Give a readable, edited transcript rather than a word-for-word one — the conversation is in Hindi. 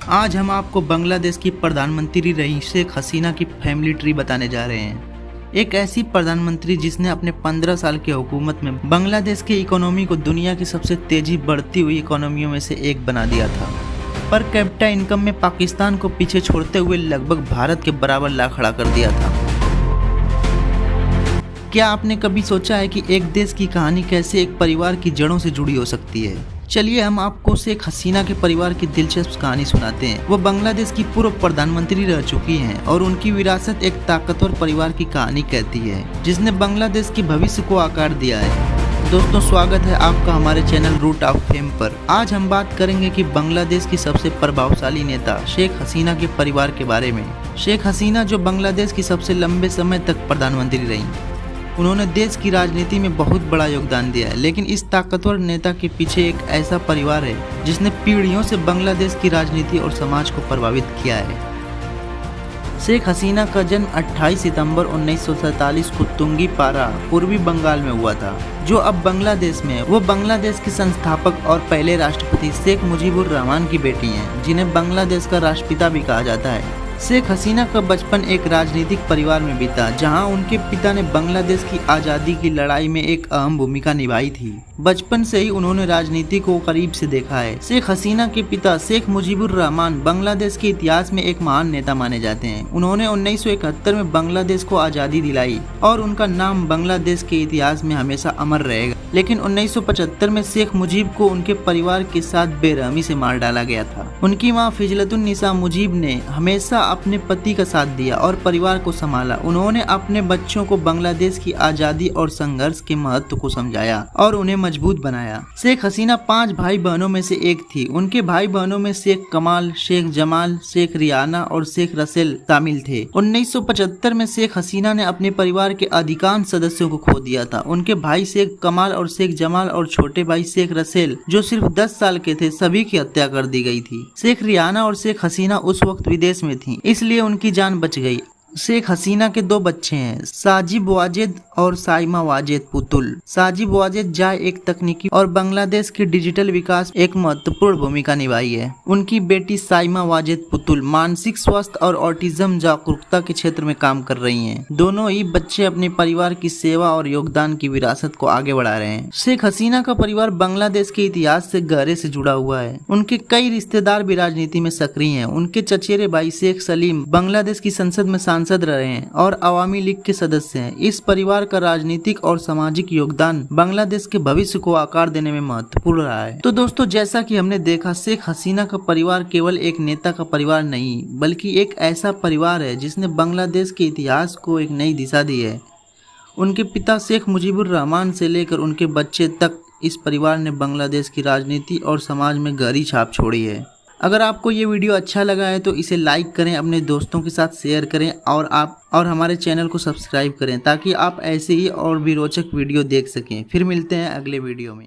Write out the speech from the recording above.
आज हम आपको बांग्लादेश की प्रधानमंत्री रही शेख हसीना की फैमिली ट्री बताने जा रहे हैं। एक ऐसी प्रधानमंत्री जिसने अपने 15 साल की हुकूमत में बांग्लादेश की इकोनॉमी को दुनिया की सबसे तेजी बढ़ती हुई इकोनॉमियों में से एक बना दिया था। पर कैपिटा इनकम में पाकिस्तान को पीछे छोड़ते हुए लगभग भारत के बराबर ला खड़ा कर दिया था। क्या आपने कभी सोचा है कि एक देश की कहानी कैसे एक परिवार की जड़ों से जुड़ी हो सकती है? चलिए हम आपको शेख हसीना के परिवार की दिलचस्प कहानी सुनाते हैं। वो बांग्लादेश की पूर्व प्रधानमंत्री रह चुकी हैं और उनकी विरासत एक ताकतवर परिवार की कहानी कहती है जिसने बांग्लादेश के भविष्य को आकार दिया है। दोस्तों, स्वागत है आपका हमारे चैनल रूट ऑफ फेम पर। आज हम बात करेंगे कि बांग्लादेश की सबसे प्रभावशाली नेता शेख हसीना के परिवार के बारे में। शेख हसीना जो बांग्लादेश की सबसे लंबे समय तक प्रधानमंत्री रही, उन्होंने देश की राजनीति में बहुत बड़ा योगदान दिया है। लेकिन इस ताकतवर नेता के पीछे एक ऐसा परिवार है जिसने पीढ़ियों से बांग्लादेश की राजनीति और समाज को प्रभावित किया है। शेख हसीना का जन्म 28 सितंबर 1947 को तुंगीपारा, पूर्वी बंगाल में हुआ था, जो अब बांग्लादेश में है। वो बांग्लादेश के संस्थापक और पहले राष्ट्रपति शेख मुजीबुर रहमान की बेटी हैं, जिन्हें बांग्लादेश का राष्ट्रपिता भी कहा जाता है। शेख हसीना का बचपन एक राजनीतिक परिवार में बीता, जहां उनके पिता ने बांग्लादेश की आज़ादी की लड़ाई में एक अहम भूमिका निभाई थी। बचपन से ही उन्होंने राजनीति को करीब से देखा है। शेख हसीना के पिता शेख मुजीबुर रहमान बांग्लादेश के इतिहास में एक महान नेता माने जाते हैं। उन्होंने 1971 में बांग्लादेश को आज़ादी दिलाई और उनका नाम बांग्लादेश के इतिहास में हमेशा अमर रहेगा। लेकिन 1975 में शेख मुजीब को उनके परिवार के साथ बेरहमी से मार डाला गया था। उनकी मां फिजलतुन्निसा मुजीब ने हमेशा अपने पति का साथ दिया और परिवार को संभाला। उन्होंने अपने बच्चों को बांग्लादेश की आज़ादी और संघर्ष के महत्व को समझाया और उन्हें मजबूत बनाया। शेख हसीना 5 भाई बहनों में से एक थी। उनके भाई बहनों में शेख कमाल, शेख जमाल, शेख रियाना और शेख रसेल शामिल थे। 1975 में शेख हसीना ने अपने परिवार के अधिकांश सदस्यों को खो दिया था। उनके भाई शेख कमाल और शेख जमाल और छोटे भाई शेख रसेल, जो सिर्फ 10 साल के थे, सभी की हत्या कर दी गई थी। शेख रियाना और शेख हसीना उस वक्त विदेश में थी, इसलिए उनकी जान बच गई। शेख हसीना के 2 बच्चे हैं, साजिब वाजेद और साइमा वाजेद पुतुल। साजिब वाजेद जाय एक तकनीकी और बांग्लादेश के डिजिटल विकास एक महत्वपूर्ण भूमिका निभाई है। उनकी बेटी साइमा वाजेद पुतुल मानसिक स्वास्थ्य और ऑटिज्म जागरूकता के क्षेत्र में काम कर रही हैं। दोनों ही बच्चे अपने परिवार की सेवा और योगदान की विरासत को आगे बढ़ा रहे हैं। शेख हसीना का परिवार बांग्लादेश के इतिहास से गहरे से जुड़ा हुआ है। उनके कई रिश्तेदार भी राजनीति में सक्रिय हैं। उनके चचेरे भाई शेख सलीम बांग्लादेश की संसद में सांसद रहे हैं और अवामी लीग के सदस्य हैं। इस परिवार का राजनीतिक और सामाजिक योगदान बांग्लादेश के भविष्य को आकार देने में महत्वपूर्ण रहा है। तो दोस्तों, जैसा कि हमने देखा, शेख हसीना का परिवार केवल एक नेता का परिवार नहीं, बल्कि एक ऐसा परिवार है जिसने बांग्लादेश के इतिहास को एक नई दिशा दी है। उनके पिता शेख मुजीबुर रहमान से लेकर उनके बच्चे तक इस परिवार ने बांग्लादेश की राजनीति और समाज में गहरी छाप छोड़ी है। अगर आपको ये वीडियो अच्छा लगा है तो इसे लाइक करें, अपने दोस्तों के साथ शेयर करें और हमारे चैनल को सब्सक्राइब करें ताकि आप ऐसे ही और भी रोचक वीडियो देख सकें। फिर मिलते हैं अगले वीडियो में।